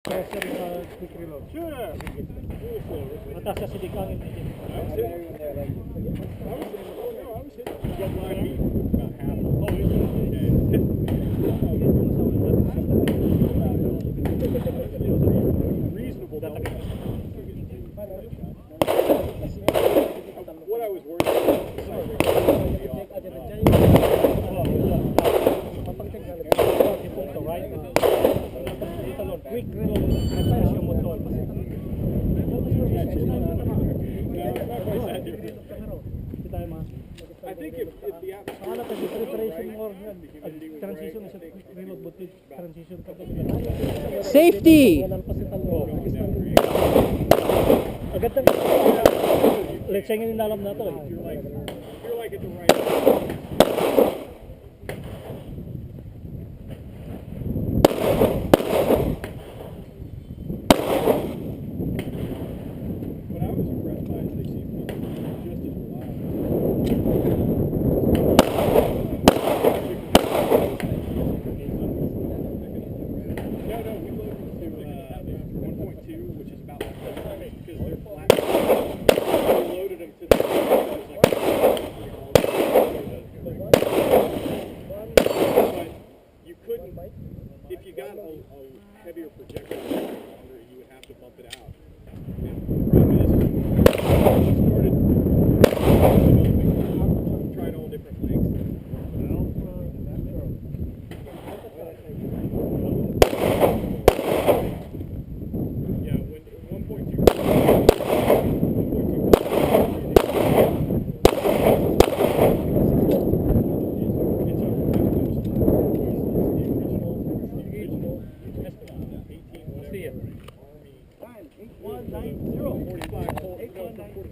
pressure sa quick reload. Sure. Mataas sa silikangin. I was hitting get lucky about half. Oh, reasonable. What I was worried about. Quick reload. I think if the Safety! Agad na. Let's say ngayon alam na to eh. You're like at the right. What I was impressed by is they seem to be just as reliable. No, we loaded to 1.2, which is about because they're flat. We loaded them to the but you couldn't, if you got a heavier projectile, you would have to bump it out. And the problem is, we started trying all different lengths. Yeah, when 1.2. See ya. 8190. 45.